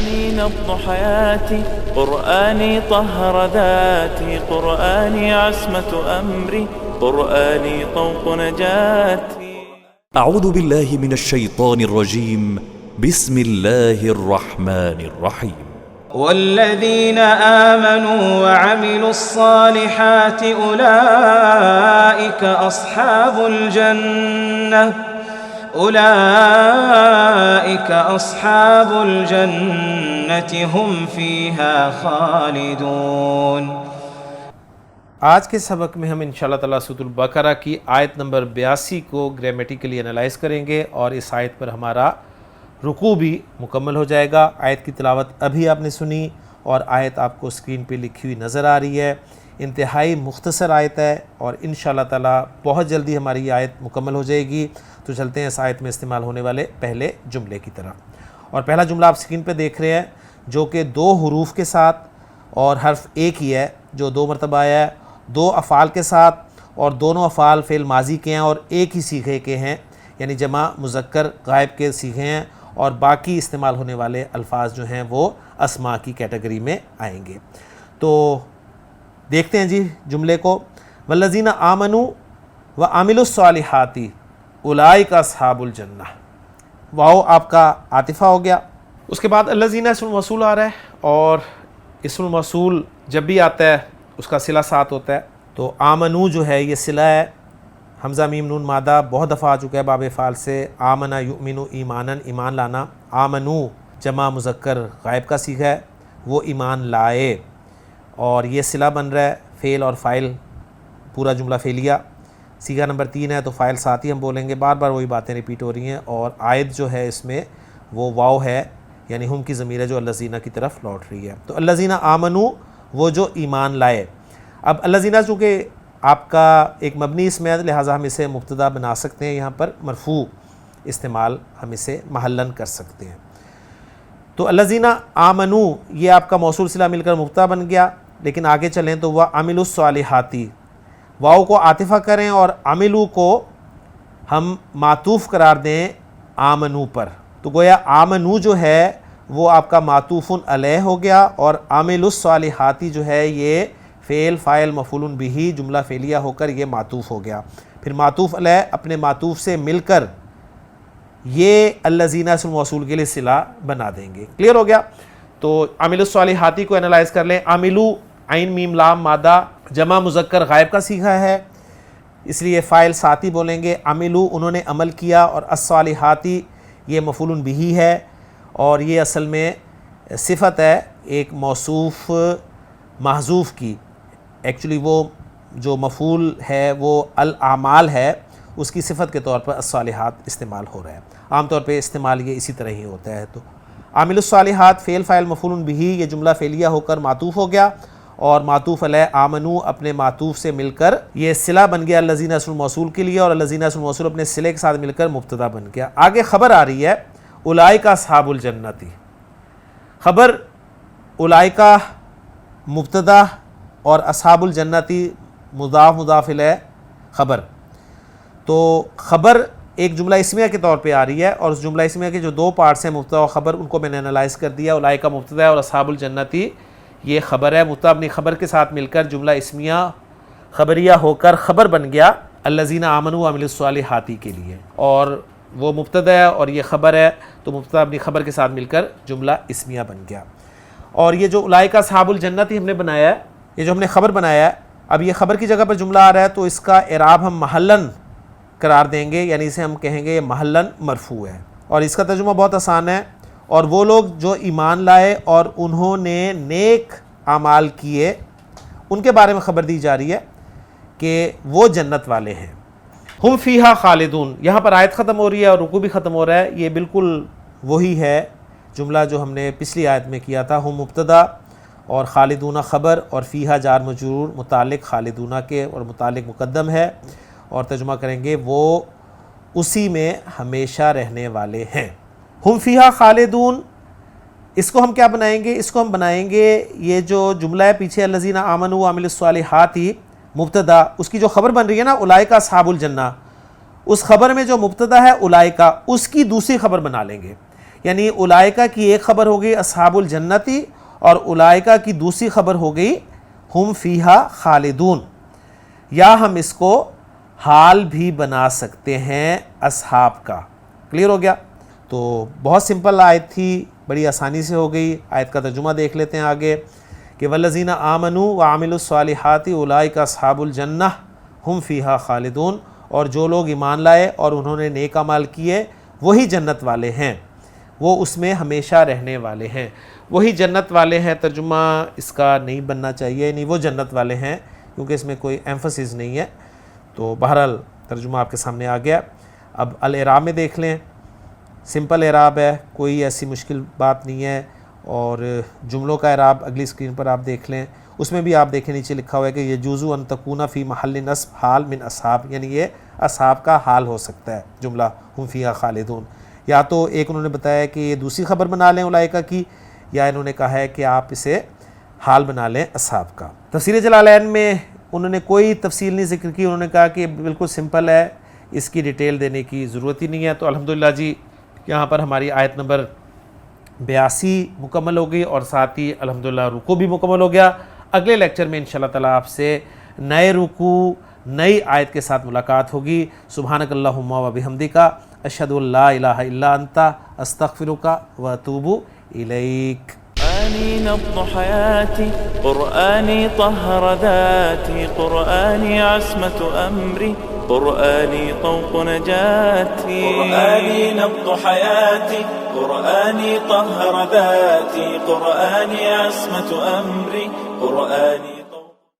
قرآني نبض حياتي، قرآني طهر ذاتي، قرآني عصمة أمري، قرآني طوق نجاتي. أعوذ بالله من الشيطان الرجيم. بسم الله الرحمن الرحيم. والذين آمنوا وعملوا الصالحات أولئك أصحاب الجنة هم فيها خالدون. آج کے سبق میں ہم انشاءاللہ تعالیٰ سورۃ البقرہ کی آیت نمبر 82 کو گرامیٹیکلی انالائز کریں گے اور اس آیت پر ہمارا رکوع بھی مکمل ہو جائے گا. آیت کی تلاوت ابھی آپ نے سنی اور آیت آپ کو اسکرین پہ لکھی ہوئی نظر آ رہی ہے. انتہائی مختصر آیت ہے اور انشاءاللہ تعالیٰ بہت جلدی ہماری یہ آیت مکمل ہو جائے گی. تو چلتے ہیں اس آیت میں استعمال ہونے والے پہلے جملے کی طرف. اور پہلا جملہ آپ اسکرین پہ دیکھ رہے ہیں جو کہ 2 حروف کے ساتھ اور حرف ایک ہی ہے جو 2 مرتبہ آیا ہے, 2 افعال کے ساتھ اور دونوں افعال فعل ماضی کے ہیں اور ایک ہی صیغے کے ہیں, یعنی جمع مذکر غائب کے صیغے ہیں, اور باقی استعمال ہونے والے الفاظ جو ہیں وہ اسماء کی کیٹیگری میں آئیں گے. تو دیکھتے ہیں جی جملے کو. والذین آمنوا وعملوا الصالحات اولئک اصحاب الجنہ. واو آپ کا عاطفہ ہو گیا. اس کے بعد الذین اسم موصول آ رہا ہے اور اسم موصول جب بھی آتا ہے اس کا صلہ ساتھ ہوتا ہے. تو آمنو جو ہے یہ صلہ ہے. حمزہ میم نون مادہ بہت دفعہ آ چکا ہے باب فعل سے. آمنا یؤمنو ایمانن, ایمان لانا. آمنو جمع مذکر غائب کا صیغہ ہے, وہ ایمان لائے, اور یہ صلہ بن رہا ہے فعل اور فاعل, پورا جملہ فعلیہ. صیغہ نمبر 3 ہے تو فاعل ساتھ ہی ہم بولیں گے. بار بار وہی باتیں ریپیٹ ہو رہی ہیں اور عائد جو ہے اس میں وہ واو ہے, یعنی ہم کی ضمیر ہے جو الذین کی طرف لوٹ رہی ہے. تو الذین آمنو وہ جو ایمان لائے. اب الذین چونکہ آپ کا ایک مبنی اسم ہے لہٰذا ہم اسے مبتدا بنا سکتے ہیں, یہاں پر مرفوع استعمال ہم اسے محلن کر سکتے ہیں. تو الذین آمنو یہ آپ کا موصول صلہ مل کر مبتدا بن گیا. لیکن آگے چلیں تو وعملوا الصالحات, واو کو عاطفہ کریں اور عملو کو ہم معطوف قرار دیں آمنو پر. تو گویا آمنو جو ہے وہ آپ کا معطوف علیہ ہو گیا اور عامل الصالحات جو ہے یہ فعل فاعل مفعول بہ جملہ فعلیہ ہو کر یہ معطوف ہو گیا. پھر معطوف علیہ اپنے معطوف سے مل کر یہ الذین اسم موصول کے لیے صلہ بنا دیں گے. کلیئر ہو گیا. تو عامل الصالحات کو انالائز کر لیں. عاملو عین میم لام مادہ جمع مذکر غائب کا صیغہ ہے, اس لیے فاعل ساتھی بولیں گے. عملو انہوں نے عمل کیا, اور الصالحات یہ مفعول بہ ہے اور یہ اصل میں صفت ہے ایک موصوف محذوف کی. ایکچولی وہ جو مفعول ہے وہ الاعمال ہے, اس کی صفت کے طور پر الصالحات استعمال ہو رہا ہے. عام طور پہ استعمال یہ اسی طرح ہی ہوتا ہے. تو عامل الصالحات فعل فاعل مفعول بہ یہ جملہ فعلیہ ہو کر معطوف ہو گیا, اور معطوف علیہ آمنو اپنے معطوف سے مل کر یہ صلہ بن گیا الذین اسم موصول کے لیے, اور الذین اسم موصول اپنے صلے کے ساتھ مل کر مبتدا بن گیا. آگے خبر آ رہی ہے اولئک اصحاب الجنتی. خبر اولئک مبتدا اور اصحاب الجنتی مضاف مضاف الیہ خبر. تو خبر ایک جملہ اسمیہ کے طور پہ آ رہی ہے, اور اس جملہ اسمیہ کے جو 2 پارٹس ہیں مبتدا و خبر ان کو میں نے انالائز کر دیا. اولئک مبتدا ہے اور اصحاب الجنتی یہ خبر ہے. مبتدا اپنی خبر کے ساتھ مل کر جملہ اسمیہ خبریہ ہو کر خبر بن گیا الذین آمنوا وعملوا الصالحات کے لیے, اور وہ مبتدا ہے اور یہ خبر ہے تو مبتدا اپنی خبر کے ساتھ مل کر جملہ اسمیہ بن گیا. اور یہ جو اولئک اصحاب الجنتی ہم نے بنایا ہے, یہ جو ہم نے خبر بنایا ہے, اب یہ خبر کی جگہ پر جملہ آ رہا ہے تو اس کا اعراب ہم محلن قرار دیں گے, یعنی اسے ہم کہیں گے یہ محلن مرفوع ہے. اور اس کا ترجمہ بہت آسان ہے. اور وہ لوگ جو ایمان لائے اور انہوں نے نیک اعمال کیے ان کے بارے میں خبر دی جا رہی ہے کہ وہ جنت والے ہیں. ہم فیہا خالدون, یہاں پر آیت ختم ہو رہی ہے اور رکوع بھی ختم ہو رہا ہے. یہ بالکل وہی ہے جملہ جو ہم نے پچھلی آیت میں کیا تھا. ہم مبتدا اور خالدون خبر اور فیہا جار مجرور متعلق خالدون کے اور متعلق مقدم ہے, اور ترجمہ کریں گے وہ اسی میں ہمیشہ رہنے والے ہیں. ہم فیہا خالدون, اس کو ہم کیا بنائیں گے؟ اس کو ہم بنائیں گے یہ جو جملہ ہے پیچھے الذین آمنوا وعملوا الصالحات مبتدا, اس کی جو خبر بن رہی ہے نا اولئک اصحاب الجنہ, اس خبر میں جو مبتدا ہے اولئک, اس کی دوسری خبر بنا لیں گے. یعنی اولائکہ کی ایک خبر ہو گئی اصحاب الجنتی، اور اولائکہ کی دوسری خبر ہو گئی ہم فیہا خالدون، یا ہم اس کو حال بھی بنا سکتے ہیں اصحاب کا۔ کلیئر ہو گیا؟ تو بہت سمپل آیت تھی، بڑی آسانی سے ہو گئی۔ آیت کا ترجمہ دیکھ لیتے ہیں آگے کہ والذین آمنوا وعملوا الصالحات اولئک اصحاب الجنہ ہم فیہا خالدون، اور جو لوگ ایمان لائے اور انہوں نے نیک اعمال کیے وہی جنت والے ہیں، وہ اس میں ہمیشہ رہنے والے ہیں۔ وہی جنت والے ہیں ترجمہ اس کا نہیں بننا چاہیے، نہیں وہ جنت والے ہیں، کیونکہ اس میں کوئی ایمفسس نہیں ہے۔ تو بہرحال ترجمہ آپ کے سامنے آ گیا۔ اب الاعراب میں دیکھ لیں، سمپل اعراب ہے، کوئی ایسی مشکل بات نہیں ہے، اور جملوں کا اعراب اگلی اسکرین پر آپ دیکھ لیں، اس میں بھی آپ دیکھیں نیچے لکھا ہوا ہے کہ یجوز ان تکون فی محل نصب حال من اصحاب، یعنی یہ اصحاب کا حال ہو سکتا ہے جملہ ہم فیہا خالدون۔ یا تو ایک انہوں نے بتایا کہ یہ دوسری خبر بنا لیں اولئکہ کی، یا انہوں نے کہا ہے کہ آپ اسے حال بنا لیں اصحاب کا۔ تفسیر جلالین میں انہوں نے کوئی تفصیل نہیں ذکر کی، انہوں نے کہا کہ بالکل سمپل ہے، اس کی ڈیٹیل دینے کی ضرورت ہی نہیں ہے۔ تو الحمدللہ جی یہاں پر ہماری آیت نمبر 82 مکمل ہو گئی، اور ساتھ ہی الحمدللہ رکوع بھی مکمل ہو گیا۔ اگلے لیکچر میں انشاءاللہ تعالیٰ آپ سے نئے رکوع نئی آیت کے ساتھ ملاقات ہوگی۔ سبحانک اللہم و بحمدک، اشہد ان لا الہ الا انت، استغفرک و اتوب الیک۔ قرآني نبض حياتي، قرآني طهر ذاتي، قرآني عصمة أمري، قرآني طوق نجاتي. قرآني نبض حياتي، قرآني طهر ذاتي، قرآني عصمة أمري، قرآني